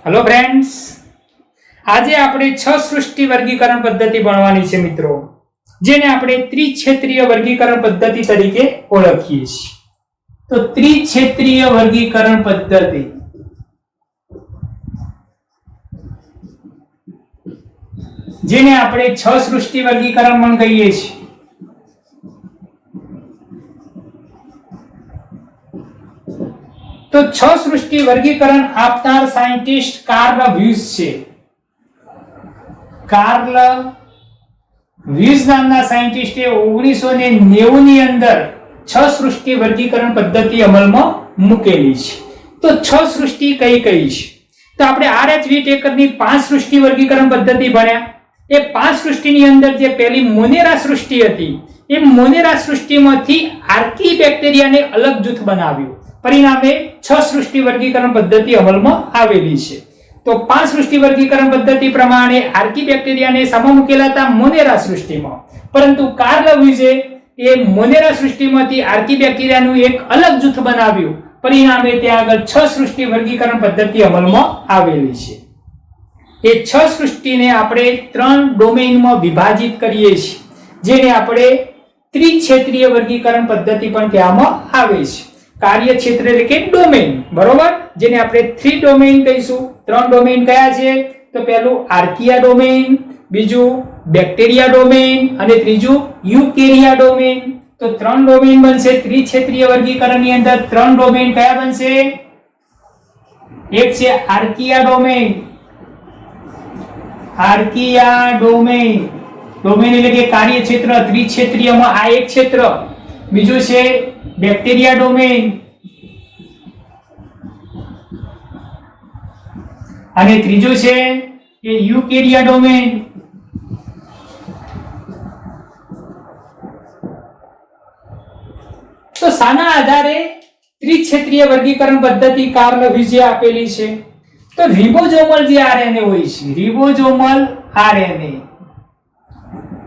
Hello friends, आज આપણે છ સૃષ્ટિ વર્ગીકરણ પદ્ધતિ ભણવાની છે મિત્રો, જેને આપણે ત્રિક્ષેત્રીય વર્ગીકરણ પદ્ધતિ તરીકે ઓળખીએ છીએ। તો ત્રિક્ષેત્રીય વર્ગીકરણ પદ્ધતિ જેને આપણે છ સૃષ્ટિ વર્ગીકરણ પણ કહીએ છીએ। तो छ सृष्टि वर्गीकरण आपनार साइंटिस्ट कार्ल व्यूज छे। कार्ल व्यूज नामना साइंटिस्टे 1990 ની અંદર छ सृष्टि वर्गीकरण पद्धति अमलમાં મૂકેલી છે। તો छ સૃષ્ટિ કઈ કઈ છે? તો આપણે RH વિટેકરની પાંચ સૃષ્ટિ વર્ગીકરણ પદ્ધતિ ભણ્યા। એ પાંચ સૃષ્ટિની અંદર જે પહેલી મોનેરા સૃષ્ટિ હતી, એ મોનેરા સૃષ્ટિમાંથી આર્કીબેક્ટેરિયાને અલગ જૂથ બનાવ્યું। परिणामे छ सृष्टि वर्गीकरण पद्धति अमल में आवेली छे। तो पांच सृष्टि वर्गीकरण पद्धति प्रमाणे आर्कीबेक्टेरिया ने सामे मुकेला था मोनेरा सृष्टि में, परंतु कार्ल व्यूजे ए मोनेरा सृष्टि मांथी आर्कीबेक्टेरिया नु एक अलग जूथ बनाव्યું। परिणामे ત્યાં આગળ छ सृष्टि वर्गीकरण पद्धति अमल में आवेली छे। ए छ सृष्टिने આપણે ત્રણ ડોમેઇન માં વિભાજિત કરીએ છીએ, જેને આપણે ત્રિક્ષેત્રીય વર્ગીકરણ પદ્ધતિ પણ કહેવામાં આવે છે। कार्य क्षेत्र એટલે કે ડોમેઇન, બરોબર, જેને આપણે થ્રી ડોમેઇન કહીશું। ત્રણ ડોમેઇન કયા છે? તો પહેલું આર્કિયા ડોમેઇન, બીજું બેક્ટેરિયા ડોમેઇન અને ત્રીજું યુકેરિયા ડોમેઇન। તો ત્રણ ડોમેઇન બનશે ત્રિક્ષેત્રીય વર્ગીકરણની અંદર। ત્રણ ડોમેઇન કયા બનશે? એક છે archaea domain, archaea domain, domain એટલે કે કાર્ય ક્ષેત્ર, ત્રિક્ષેત્રીયમાં આ એક ક્ષેત્ર। બીજું છે બેક્ટેરિયા ડોમેઇન અને ત્રીજું છે એ યુકેરિયા ડોમેઇન। તો સાના આધારે ત્રિક્ષેત્રીય વર્ગીકરણ પદ્ધતિ કાર્લ વ્યુજે આપેલી છે? તો રિબોઝોમલ જે આરએનએ હોય છે, રિબોઝોમલ આરએનએ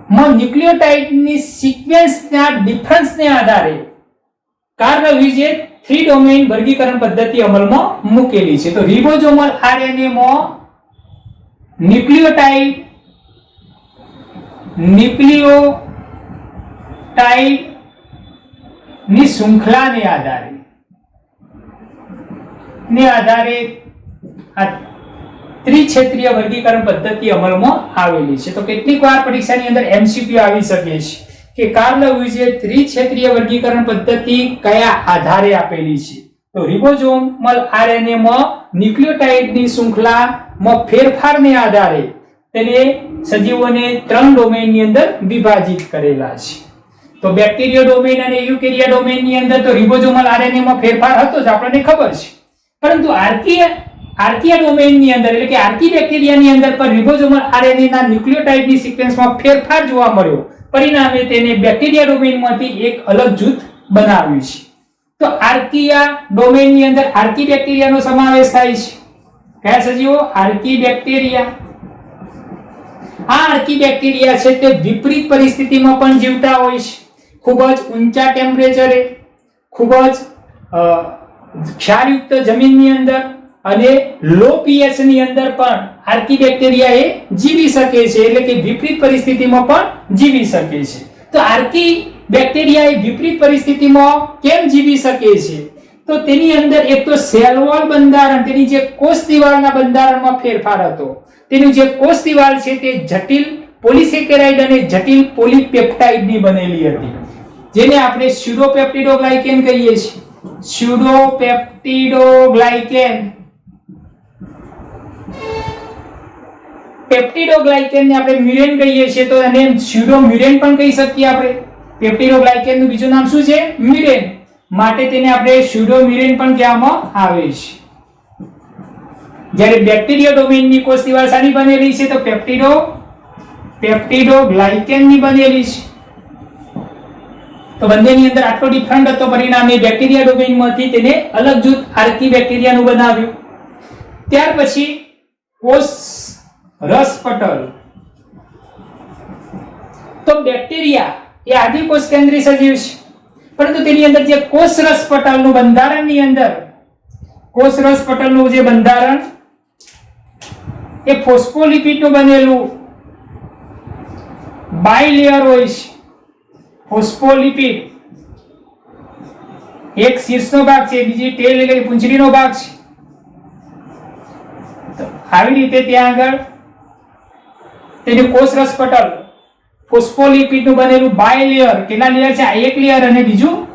માં ન્યુક્લિયોટાઇડની સિક્વેન્સના ડિફરન્સને આધારે कार्ल व्यूजे थ्री डोमेन वर्गीकरण पद्धति अमल में मूकेली छे। तो रिबोसोमल आरएनए में न्यूक्लियोटाइड ની શૃંખલાને આધારે આ ત્રિક્ષેત્રીય વર્ગીકરણ પદ્ધતિ અમલમાં આવેલી છે। તો કેટલીક વાર પરીક્ષાની અંદર એમસીક્યુ આવી શકે છે કે કાર્લ વ્યુજે ત્રિક્ષેત્રીય વર્ગીકરણ પદ્ધતિ કયા આધારે આપેલી છે? તો રિબોસોમલ આરએનએ માં ન્યુક્લિયોટાઇડની શૃંખલામાં ફેરફારને આધારે તેને સજીવોને ત્રણ ડોમેઇનની અંદર વિભાજિત કરેલા છે। તો બેક્ટેરિયા ડોમેઇન અને યુકેરિયા ડોમેઇનની અંદર તો રિબોસોમલ આરએનએ માં ફેરફાર હતો જ, આપણને ખબર છે, પરંતુ આર્કિયા ડોમેઇનની અંદર એટલે કે આર્કીબેક્ટેરિયાની અંદર પર રિબોસોમલ આરએનએ ના ન્યુક્લિયોટાઇડની સિક્વેન્સમાં ફેરફાર જોવા મળ્યો। परिणामे तेने बैक्टीरिया डोमेन मांथी एक अलग जूथ बनाव्યું છે। तो आर्किया डोमेन ની અંદર आर्कीबैक्टीरिया નો સમાવેશ થાય છે। કયા સજીવો? आर्कीबैक्टीरिया। આ आर्कीबैक्टीरिया છે તે વિપરીત પરિસ્થિતિમાં પણ જીવતા હોય છે। ખૂબ જ ઊંચા ટેમ્પરેચરે, ખૂબ જ ક્ષારયુક્ત જમીનની અંદર અને લો પીએચ ની અંદર પણ આર્કીબેક્ટેરિયા એ જીવી શકે છે, એટલે કે વિપરીત પરિસ્થિતિમાં પણ જીવી શકે છે। તો આર્કીબેક્ટેરિયા એ વિપરીત પરિસ્થિતિમાં કેમ જીવી શકે છે? તો તેની અંદર એક તો સેલ વોલ બંધારણ, તેની જે કોષ દિવાલના બંધારણમાં ફેરફાર હતો। તેની જે કોષ દિવાલ છે તે જટિલ પોલિસેકેરાઇડ અને જટિલ પોલીપેપ્ટાઇડની બનેલી હતી, જેને આપણે સ્યુડોપેપ્ટિડોગ્લાયકેન કહીએ છીએ। સ્યુડોપેપ્ટિડોગ્લાયકેન, પેપ્ટિડોગ્લાયકેન ને આપણે મ્યુરેન કહીએ છીએ, તો એને સ્યુડો મ્યુરેન પણ કહી શકીએ આપણે। પેપ્ટિડોગ્લાયકેન નું બીજું નામ શું છે? મ્યુરેન, માટે તેને આપણે સ્યુડો મ્યુરેન પણ કહેવામાં આવે છે। જ્યારે બેક્ટેરિયા ડોમેઇનની કોષ દિવાલ શાની બનેલી છે? તો પેપ્ટિડોગ્લાયકેન ની બનેલી છે। તો બંનેની અંદર આટલો ડિફરન્ટ હતો, પરિણામે બેક્ટેરિયા ડોમેઇનમાંથી તેને અલગ જૂથ આર્કીબેક્ટેરિયાનું બનાવ્યું। ત્યાર પછી કોષ રસપટલ। તો બેક્ટેરિયા એ આદિકોષ કેન્દ્રીય સજીવ છે, પરંતુ તેની અંદર જે કોષ રસપટલનું બંધારણની અંદર કોષરસ પટલનું જે બંધારણ એ ફોસ્ફોલિપિડનું બનેલું બાયલેયર હોય છે. ફોસ્ફોલિપિડ એક શીર્ષનો ભાગ છે, બીજી ટેલ એટલે કે પૂંછડીનો ભાગ છે. તો આવી રીતે ત્યાં આગળ તેની કોષરસ પટલ ફોસ્ફોલિપિડનું બનેલું બાયલેયર, કેટલા લેયર છે? આ એક લેયર અને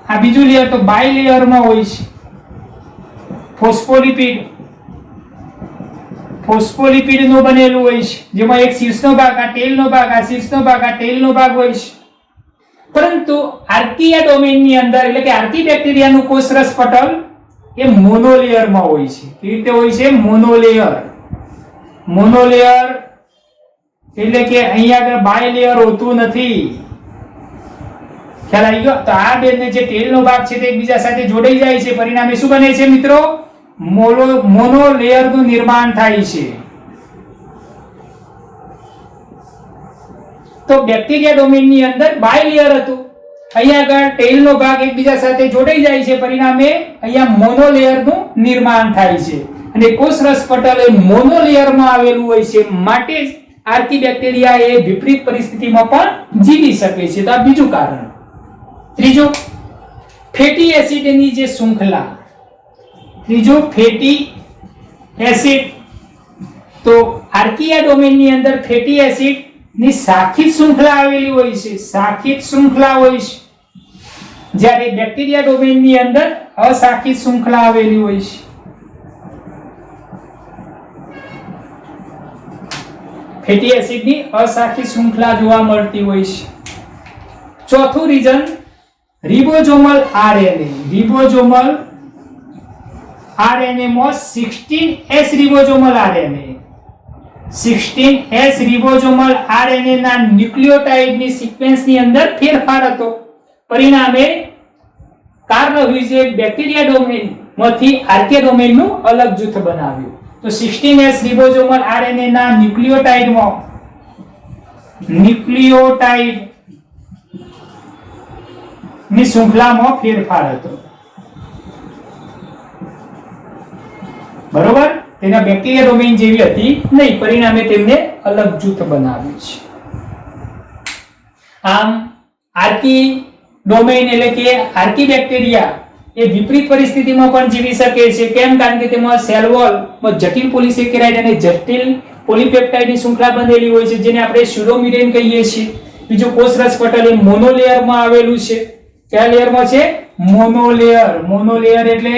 આ બીજું લેયર, તો બાયલેયરમાં હોય છે. ફોસ્ફોલિપિડનું બનેલું હોય છે, જેમાં એક શીર્ષનો ભાગ, આ ટેલનો ભાગ, આ શીર્ષનો ભાગ, આ ટેલનો ભાગ હોય છે. પરંતુ આર્કિયા ડોમેનની અંદર એટલે કે આર્કી બેક્ટેરિયાનું કોષરસ પટલ એ મોનોલેયરમાં હોય છે. કેવી રીતે હોય છે? મોનોલેયર એટલે કે અહીંયા આગળ બાયલેયર હોતું નથી. ખ્યાલ આવી ગયો? તો આ બેને જે ટેલનો ભાગ છે તે એકબીજા સાથે જોડાઈ જાય છે, પરિણામે શું બને છે મિત્રો? મોનોલેયરનું નિર્માણ થાય છે. તો બેક્ટેરિયા ડોમેનની અંદર બાયલેયર હતું, અહીંયા આગળ ટેલનો ભાગ એકબીજા સાથે જોડાઈ જાય છે, પરિણામે અહીંયા મોનોલેયરનું નિર્માણ થાય છે. અને કોષરસ પટલ એ મોનોલેયરમાં આવેલું હોય છે, માટે જ આર્કી બેક્ટેરિયા એ વિપરીત પરિસ્થિતિમાં પણ જીવી શકે છે. તો આ બીજું કારણ. ત્રીજું, ફેટી એસિડની જે શૃંખલા. ત્રીજું, ફેટી એસિડ. તો આર્કિયા ડોમેનની અંદર ફેટી એસિડ ની શાખિત શૃંખલા આવેલી હોય છે, શાખિત શૃંખલા હોય છે, જ્યારે બેક્ટેરિયા ડોમેનની અંદર અશાખિત શૃંખલા આવેલી હોય છે. ફેટી એસિડની અશાખિત શૃંખલા જોવા મળતી હોય છે. ચોથું reason, ribosomal RNA. Ribosomal RNA માં 16S ribosomal RNA, 16S ribosomal RNA ના ન્યુક્લિયોટાઇડની સિક્વન્સની અંદર ફેરફાર હતો, પરિણામે કાર્લ હ્યુઝે બેક્ટેરિયા ડોમેનમાંથી આર્કિયા ડોમેનનું અલગ જૂથ બનાવ્યું. તો 16S રિબોઝોમલ આરએનએ ના ન્યુક્લિયોટાઇડ ની શૃંખલામાં ફેરફાર હતો. બરોબર? તેના બેક્ટેરિયા ડોમેન જેવી હતી નહીં, પરિણામે તેમને અલગ જૂથ બનાવ્યું છે. આમ આર્કી ડોમેન એટલે કે આર્કી બેક્ટેરિયા એ વિપરીત પરિસ્થિતિમાં પણ જીવી શકે છે. કેમ? કારણ કે તેમાં સેલ વોલમાં જટિલ પોલિસેકેરાઇડ અને જટિલ પોલિપેપ્ટાઇડની શૃંખલા બનેલી હોય છે, જેને આપણે સ્યુડોમિરેન કહીએ છીએ. બીજું, કોષરસ પટલ એ મોનોલેયરમાં આવેલું છે. કયા લેયરમાં છે? મોનોલેયર એટલે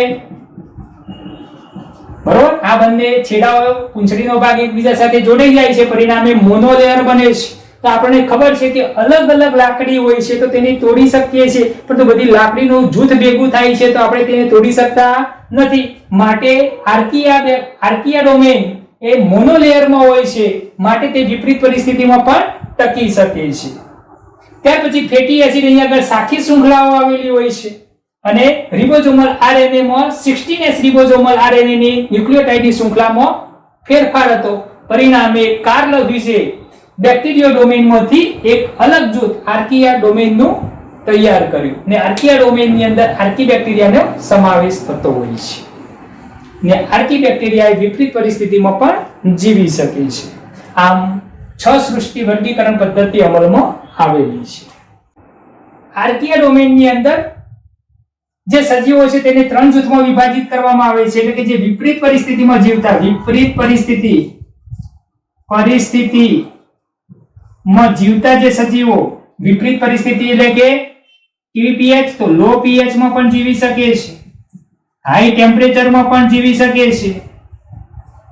બરોબર, આ બંને છેડાઓ પૂંછડીનો ભાગ એકબીજા સાથે જોડાઈ જાય છે, પરિણામે મોનોલેયર બને છે. તો આપણને ખબર છે કે અલગ અલગ લાકડી હોય છે તો તેને તોડી શકીએ છીએ, પરંતુ બધી લાકડીનું જૂથ ભેગું થાય છે તો આપણે તેને તોડી શકતા નથી. માટે આર્કિયા ડોમેન એ મોનોલેયરમાં હોય છે, માટે તે વિપરીત પરિસ્થિતિમાં પણ ટકી શકે છે. ત્યાર પછી ફેટી એસિડ અહીંયા આગળ શાખિત શૃંખલાઓ આવેલી હોય છે, અને રિબોઝોમલ આરએનએ માં 16S રિબોઝોમલ આરએનએ ની ન્યુક્લિયોટાઇડની શૃંખલામાં ફેરફાર હતો, પરિણામે કાર્લ હ્યુઝે બેક્ટેરિયા ડોમેનમાંથી એક અલગ જૂથ આર્કિયા ડોમેનનું તૈયાર કર્યું, ને આર્કિયા ડોમેનની અંદર આર્કી બેક્ટેરિયાનો સમાવેશ થતો હોય છે, ને આર્કી બેક્ટેરિયા વિપરીત પરિસ્થિતિમાં પણ જીવી શકે છે. આમ 6 સૃષ્ટિ વર્ગીકરણ પદ્ધતિ અમલમાં આવેલી છે. આર્કિયા ડોમેનની અંદર જે સજીવો છે તેને 3 જૂથમાં વિભાજિત કરવામાં આવે છે, એટલે કે જે વિપરીત પરિસ્થિતિમાં જીવતા, વિપરીત પરિસ્થિતિમાં જીવતા જે સજીવો, વિપરીત પરિસ્થિતિ એટલે કે કેવી પીએચ? તો લો પીએચ માં પણ જીવી શકે છે, હાઈ ટેમ્પરેચરમાં પણ જીવી શકે છે,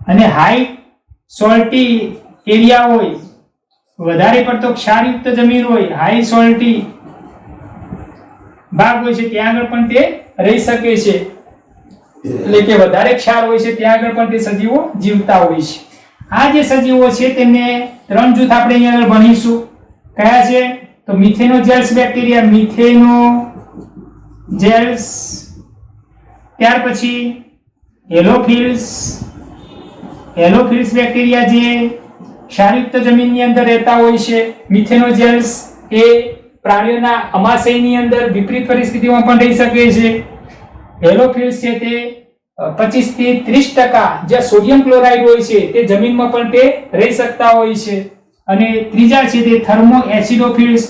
અને હાઈ સોલ્ટી એરિયા હોય, વધારે પડતો ક્ષારયુક્ત જમીન હોય, હાઈ સોલ્ટી ભાગ હોય છે ત્યાં આગળ પણ તે રહી શકે છે, એટલે કે વધારે ક્ષાર હોય છે ત્યાં આગળ પણ તે સજીવો જીવતા હોય છે. આ જે સજીવો છે તેમને 3 જૂથ આપણે અહીંયા આગળ ભણીશું. કયા છે? તો મિથેનોજેલ્સ બેક્ટેરિયા, મિથેનોજેલ્સ. ત્યાર પછી હેલોફિલ્સ બેક્ટેરિયા જે ક્ષારયુક્ત જમીનની અંદર રહેતા હોય છે. મિથેનોજેલ્સ એ પ્રાણીઓના અમાશયની અંદર વિપરીત પરિસ્થિતિમાં પણ રહી શકે છે. હેલોફિલ્સ છે તે 25 થી 30% જે સોડિયમ ક્લોરાઇડ હોય છે તે જમીનમાં પણ તે રહી શકતા હોય છે. અને ત્રીજા છે તે થર્મો એસિડોફિલ્સ.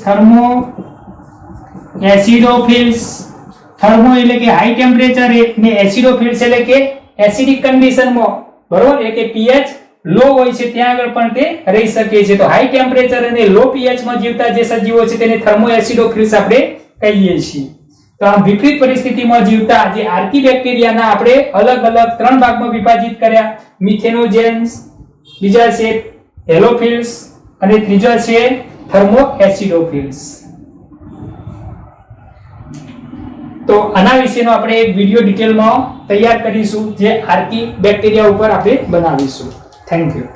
થર્મો એટલે કે હાઈ ટેમ્પરેચર ને એસિડોફિલ્સ એટલે કે એસિડિક કન્ડિશનમાં, બરોબર, એટલે કે pH લો હોય છે ત્યાં આગળ પણ તે રહી શકે છે. તો હાઈ ટેમ્પરેચર અને લો pH માં જીવતા જે સજીવો છે તેને થર્મો એસિડોફિલ્સ આપણે કહીએ છીએ. તો આ વિપરીત પરિસ્થિતિમાં જીવતા જે આર્કીબેક્ટેરિયાના આપણે અલગ અલગ 3 ભાગમાં વિભાજિત કર્યા. મિથેનોજેન્સ, બીજા છે હેલોફિલ્સ અને ત્રીજા છે થર્મો એસિડોફિલ્સ. તો આના વિશેનો આપણે એક વિડિયો ડિટેલમાં તૈયાર કરીશું જે આર્કીબેક્ટેરિયા ઉપર આપણે બનાવીશું. Thank you.